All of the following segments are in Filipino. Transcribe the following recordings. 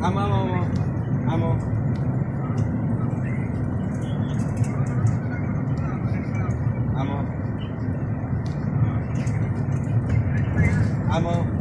Amo, amo, amo. Amo. Amo. Amo.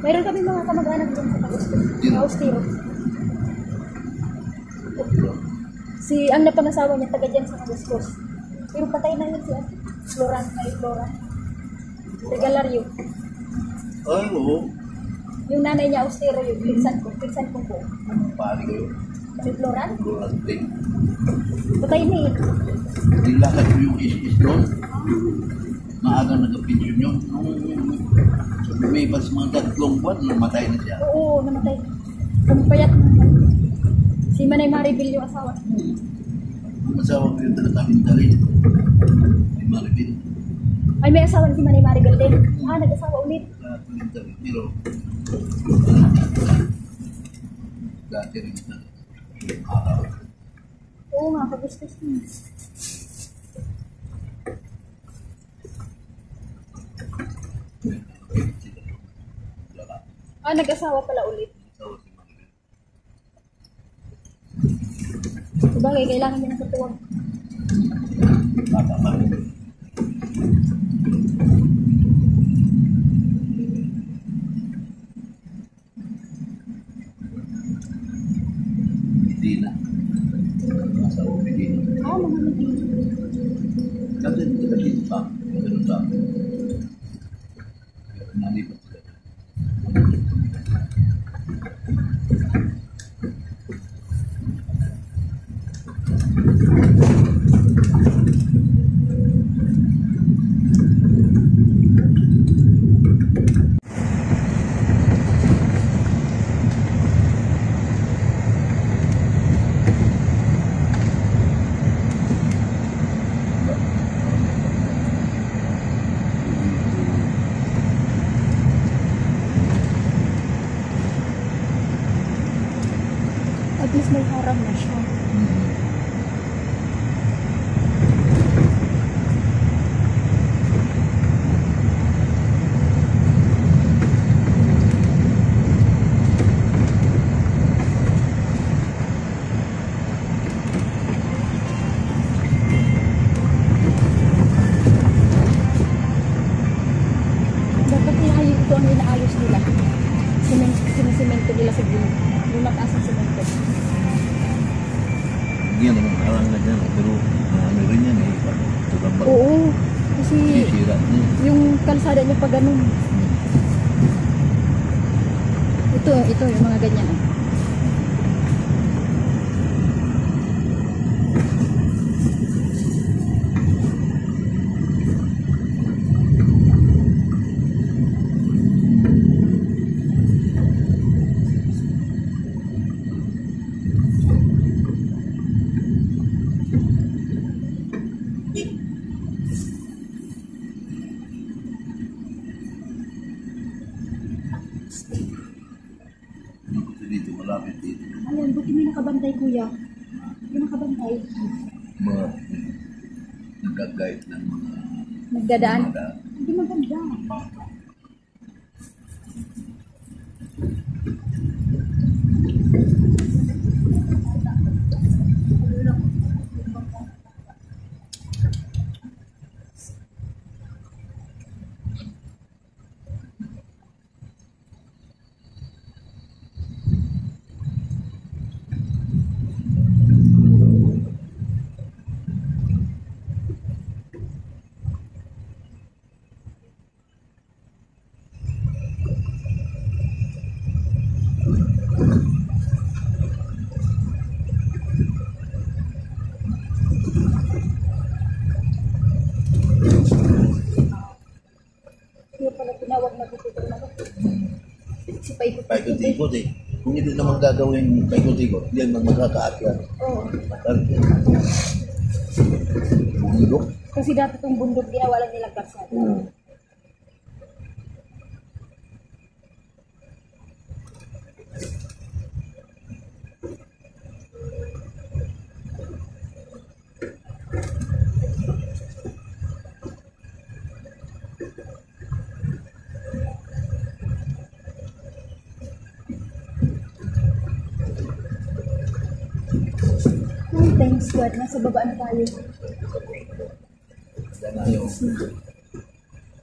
Mayroon kami mga kamag-anak doon sa Pagustro. Mga Austero. Ang napangasawa niya, taga dyan sa Pagustros. Pero patay na yun si Flora, may Flora. Regalario. Ay, oo. Yung nanay niya Austero yun, pinsan kong po. Pari kayo. Si Flora? Durante. Patay na eh. Nilakad ko yung is doon. Maaga nag-pension yun. Nung lumipas mga 3 buwan, namatay na siya. Oo, namatay. Kumpayat na. Si Manay Maribel yung asawa. Ang asawa ko yung taga-Tabing-Tali. Ay Maribel. Ay, may asawa na si Manay Maribel din. Nag-asawa ulit. Taga-Tabing-Tali. Pero, dati rin na. Oo nga, Pagustros na. Nag-asawa pala ulit. Sabagay, kailangan niya ng katuwag. Bata pa rin. Medina. Asawa Medina. Mga Medina. Dati nito dito pa. Ganun pa. Pero nalipat sila. At least may harap na siya. Dapat inaayos ito ang inaayos nila. Sinisemento nila sa gilid. Yung mataas ng semento. Hindi yan naman parang ganyan. Pero ano rin yan eh. Tutambal. Oo. Kasi Sisira niya. yung kalsada niya pa ganun. Ito yung mga ganyan. Dito malapit dito. Ayun, buti may nakabantay kuya. May nakabantay. Mga nagkagayt ng mga Nagdadaan. mga Hindi maganda. Kaya pala tinawag na dito na ako. Si Paikot. paikot-ikot eh. Kung hindi naman gagawin paikot-ikot, hindi naman magkakaakyat. Oo. Matarik. Bundok. Kasi dati itong bundok ginawa lang nilang kalsada. Ay, thanks God. Nasa baba na tayo. Yan na yung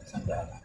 sandala.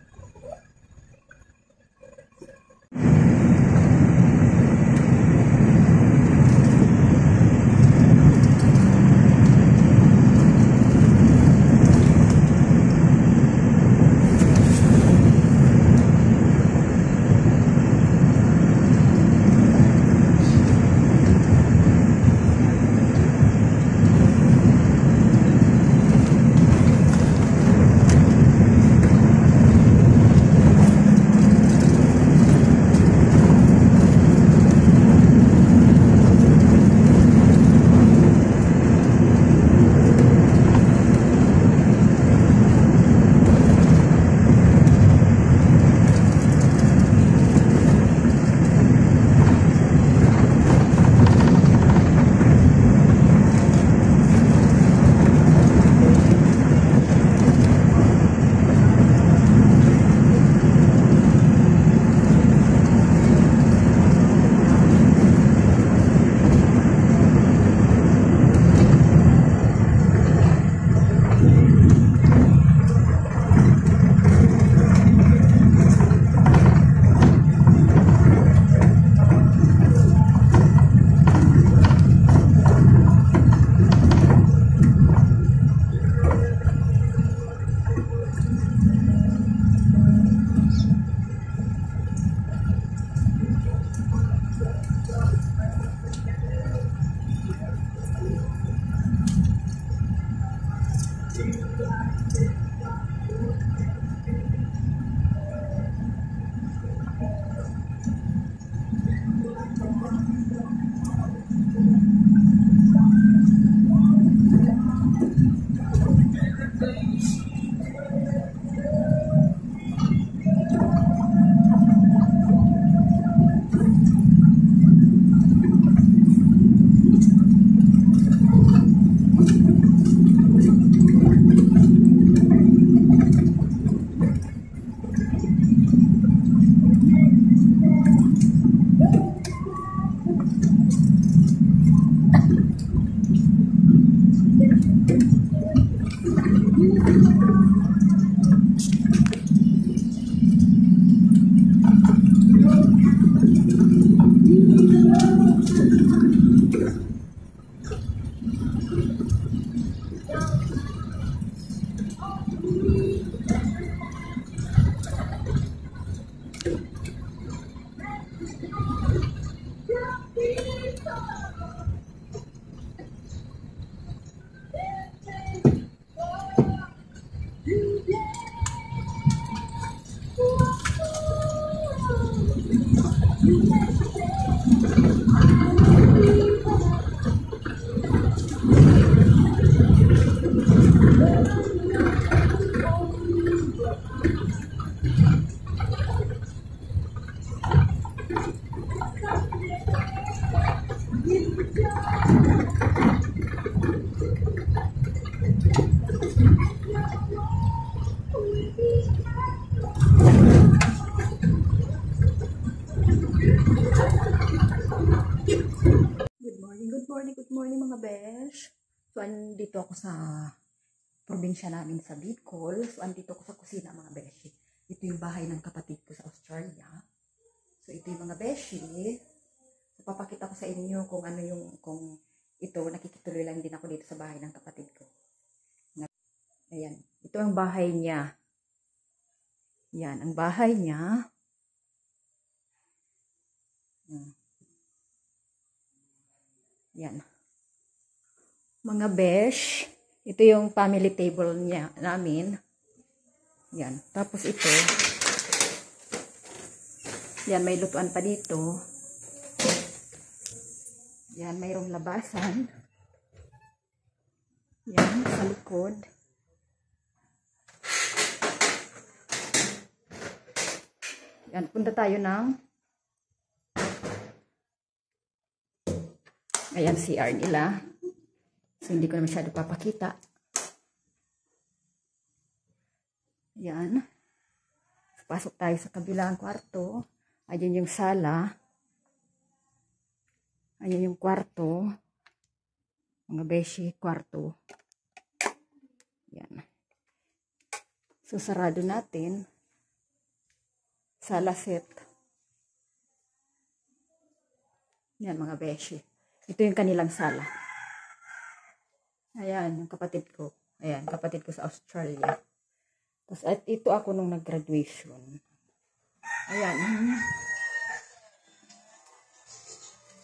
Good morning mga besh. So, andito ako sa probinsya namin sa Bicol. So, andito ako sa kusina mga beshi. Ito yung bahay ng kapatid ko sa Australia. So, ito yung mga beshi. So, papakita ko sa inyo kung ano yung, kung ito, nakikituloy lang din ako dito sa bahay ng kapatid ko. Ayan. Ito ang bahay niya. Yan, ang bahay niya. Yan. Mga besh, ito yung family table niya namin. Yan. Tapos ito. Yan, may lutuan pa dito. Yan, mayroong labasan. Yan, sa likod. Yan, punta tayo ng ayan, CR nila. So, hindi ko na masyado papakita. Ayan. So, pasok tayo sa kabilang kwarto. Ayan yung sala. Ayan yung kwarto. Mga beshi, kwarto. Ayan. So, sarado natin. Sala set. Ayan, mga beshi. Ito yung kanilang sala. Ayan, yung kapatid ko. Ayan, kapatid ko sa Australia. Tapos, at ito ako nung nag-graduation. Ayan.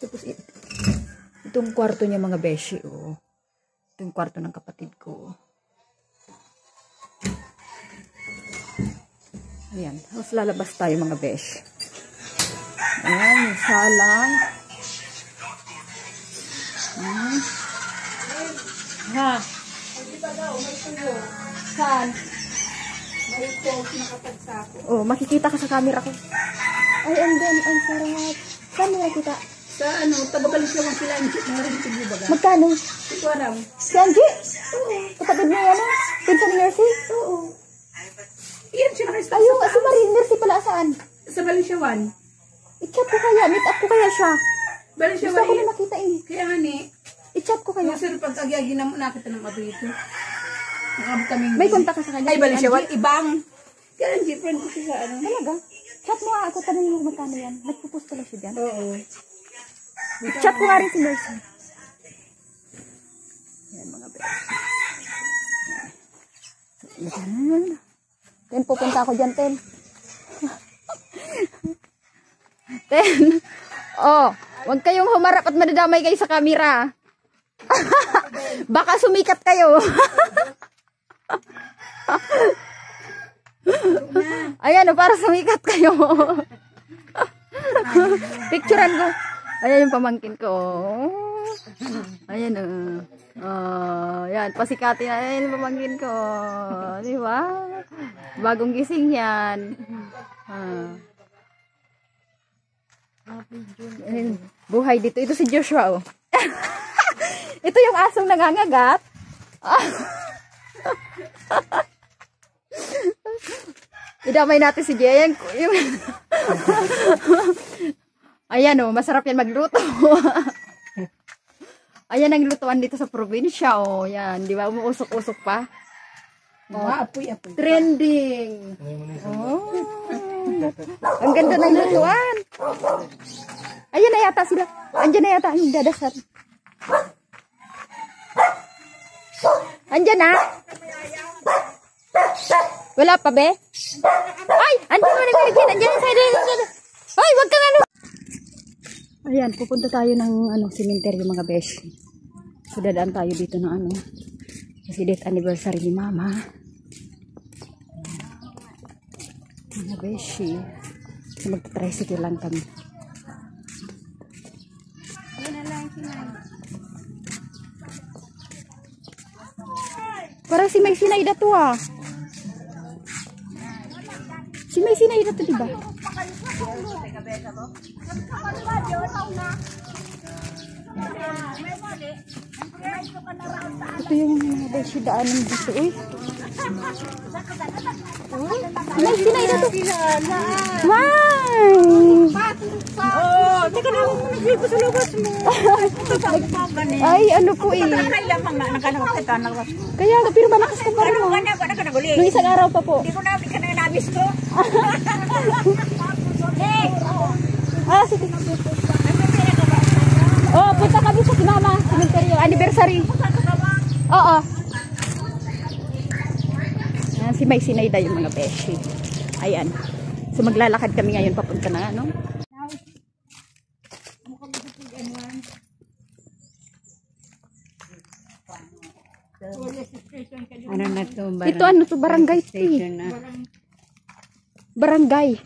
Tapos, itong kwarto niya mga beshi, oh. Ito yung kwarto ng kapatid ko. Ayan. Tapos, lalabas tayo mga beshi. Ayan, yung sala. Ha? Hindi pa daw, may tuyo. Saan? May coke nakapagsako. Oh, makikita ka sa camera ko. Ay, and then, ang sarap. Saan mo nakita? Sa ano, taga-balis lang ang sila ang jeep. Mga rin tigyo baga. Magkano? Ito aram. Si Angie? Oo. Kapatid mo yan, ah? Pinsan ni Mercy? Oo. Iyan siya nakista. Ayun, si Marie, Mercy pala saan? Sa Balisyawan. I-chat ko kaya, meet up ko kaya siya. Balisyawan. Gusto ko na makita eh. Kaya nga ni. I-chat ko kaya. Masarap pag agyagi na nakita ng ato ito. Nakabot kaming. May kontak ka sa kanya? Ay, Balisyawan. Ibang. Kaya ang jeep friend ko siya sa ano. Talaga? Chat mo ako, tanongin mo magkano yan. Nagpupost pala siya dyan. Oo. Chat ko nga rin si Mercy. Yan mga beses. Yan. Ten, pupunta ako dyan, Ten. Ten. Oh, huwag kayong humarap at madadamay kayo sa camera. Baka sumikat kayo. Ayan, oh, para sumikat kayo. Picturean ko. Ayan yung pamangkin ko. Ayan, yan, pasikatin na. Ayan yung pamangkin ko. Di ba? Bagong gising yan. Ayan, buhay dito. Ito si Joshua, oh. Ito yung asong nangangagat. Idamay natin si Jay. Ayan, oh, masarap yan magluto. Ayan ang lutuan dito sa probinsya, oh. Yan, di ba? Umuusok-usok pa. Oh, apoy-apoy. Trending. Oh. Ang ganda ng lutuan. Ayan na yata sila. Andiyan na yata ang dadasal. Andyan na? Wala pa, be? Ay! Andyan na nagkarigyan! Andyan na sa'yo! Ay! Wag kang ano! Ayan, pupunta tayo ng cemetery mga besh. So, dadaan tayo dito ng kasi death anniversary ni Mama. Mga beshi. So, magta-tricycle lang kami. Parang si May Sinaida to ah. Si May Sinaida to, diba? Ito yung mga beshi daanan dito eh. May Sinaida to. May! Oh, teka na ako muna sa lubos mo. Ay, ano po eh. Nakailamang na nakalawak kita. Kaya, pero malakas ko pa rin mo. Wala ka naguli. Nung isang araw pa po. Hindi ko na ka na nabis ko. Ah, sige. Oh, punta kami sa Mama, cemetery, anniversary. Oo. Ayan, si May Sinaida yung mga beshi. Ayan. So maglalakad kami ngayon papunta na, ano? Ano na to? Ito ano to, barangay barangay.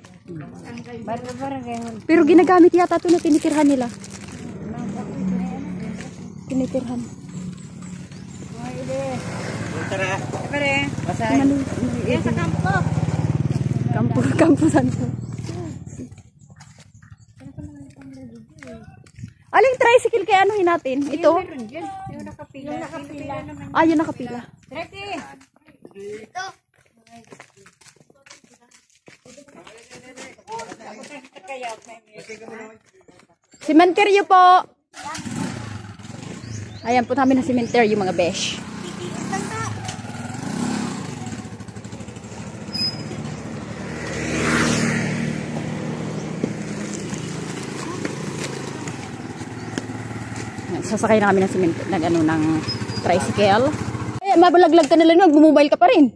Pero ginagamit yata ito na tinitirhan nila. Tinitirhan. Yan sa kampo. Kampo santo. Aling tricycle kaya anuhin natin? Ito? Yung nakapila. Naman. Ah, yun nakapila. Ready? Ito. Sementeryo po. Ayan po namin na sementeryo mga besh. Sasakay na kami ng ng tricycle. Ay, mabalaglag ka na lang, mag-mobile ka pa rin.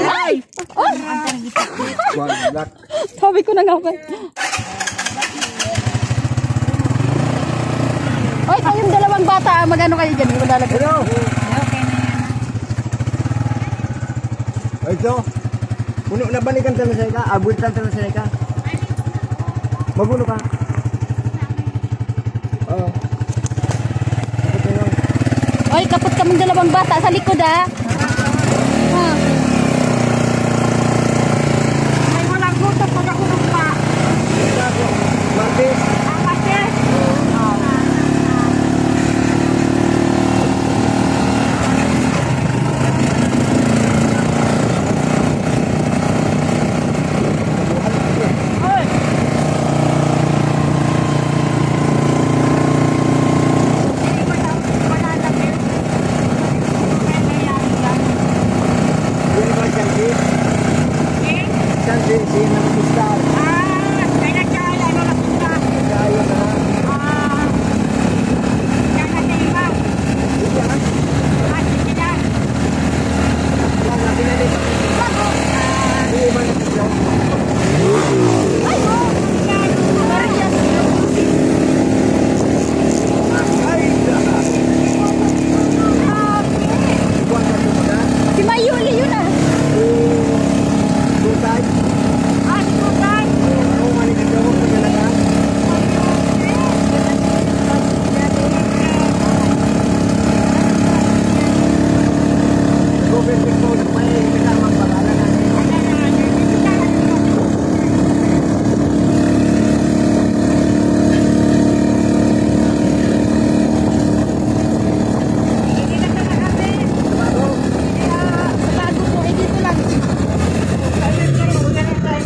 Ay! Oh! Sabi ko na nga ba? Oy, kayong dalawang bata, magano kayo dyan? Malalagay. Hello! Ito. Puno na balikan tayo sa ika. Abutan tayo sa ika. Magulo ka. Oo. Oy, kapot kaming dalawang bata sa likod ha. Ha. May walang gusto pag ako pa. Martes. Martes. Si Mayuli yun ah.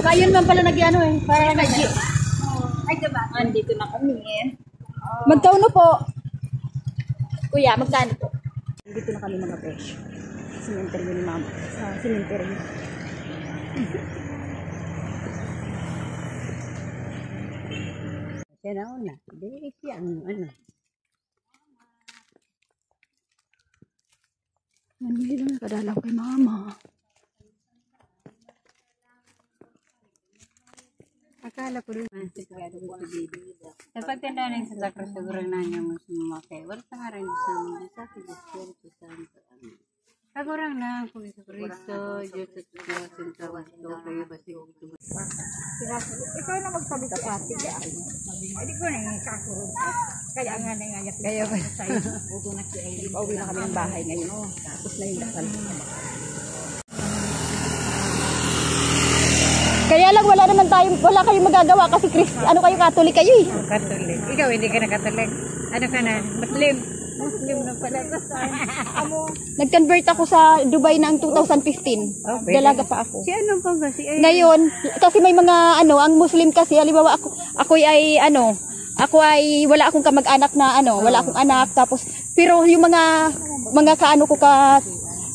Ayun man pala nag-ano eh. Para nag-G. Ay, diba? Andito na kami eh. Magkano po? Kuya, magkano po? Andito na kami mga besh. Cemetery ni Mama. Sa cemetery. Siya na una. Hindi siya ano. Ngayon lang nakadalaw kay mama. Akala ko rin. Sigurado ko sa baby. Dapat tindahan sa sakro siguro na niya mas mamakay. Wala sa nga rin sa mga sa Espiritu Santo. Kagurang na kung sa Kristo, Diyos at Diyos ang kawasto kayo basi ko ito. Ikaw na magsabi sa pati. Hindi ko na yung kakurong. Kaya nga na nga. Kaya ba sa'yo? Buto na si Aileen. Pauwi na kami ng bahay ngayon. Tapos na yung dasal. Kaya lang wala kayong magagawa kasi ano kayo, Katolik kayo eh. Katolik. Ikaw hindi ka na Katolik. Ano ka na? Muslim. Muslim na pala. Nag-convert ako sa Dubai ng 2015. Dalaga pa ako. Si ano pa ba? Si Aileen. Ngayon, kasi may mga ang Muslim kasi, halimbawa ako ay wala akong kamag-anak na wala akong anak, tapos pero yung mga kaano ko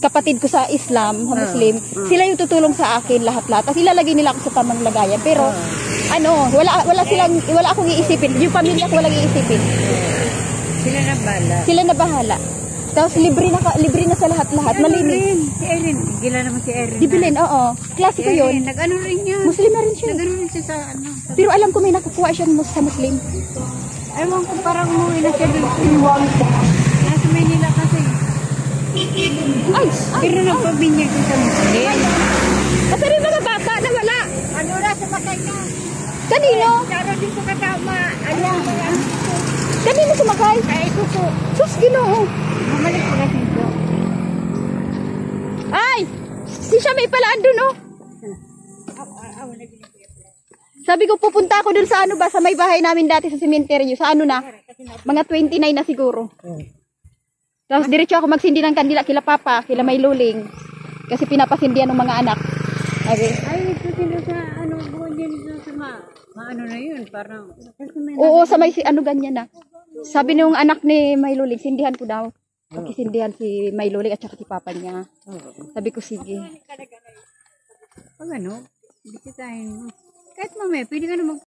kapatid ko sa Islam, sa Muslim, sila yung tutulong sa akin lahat-lahat. Tapos ilalagay nila ako sa tamang lagayan. Pero wala akong iisipin. Yung pamilya ko walang iisipin. Sila na bahala. Tapos libre na sa lahat-lahat. Malinis. Si Aileen. Gila naman si Aileen. Dibilin, oo. Klase ko yun. Nag-ano rin niya. Muslim na rin siya. Nag-ano rin siya sa ano. Pero alam ko may nakukuha siya sa Muslim. Ewan ko parang umuwi na siya dun. Nasa Manila kasi. Ay! Pero nagpabinyag ko sa Muslim. Kasi rin mga bata na wala. Ano na sa matay niya? Kanino? Karo din ko kasama. Kanino sumakay? Ay, suso. Sus, Ginoo. Bumalik ko na dito. Ay! Si siya may pala andun, oh. Sabi ko pupunta ako dun sa sa may bahay namin dati sa sementeryo. Sa mga 29 na siguro. Tapos diretso ako magsindi ng kandila kila Papa, kila May Luling. Kasi pinapasindihan ng mga anak. Ay, ito sila sa buwan yan sa ano na yun, parang. Oo, sa may ganyan na. Sabi nung anak ni May Luling, sindihan ko daw. Pagkisindihan si May Luling at saka si Papa niya. Sabi ko, sige. Pag bisitahin mo. Kahit mamaya, pwede ka na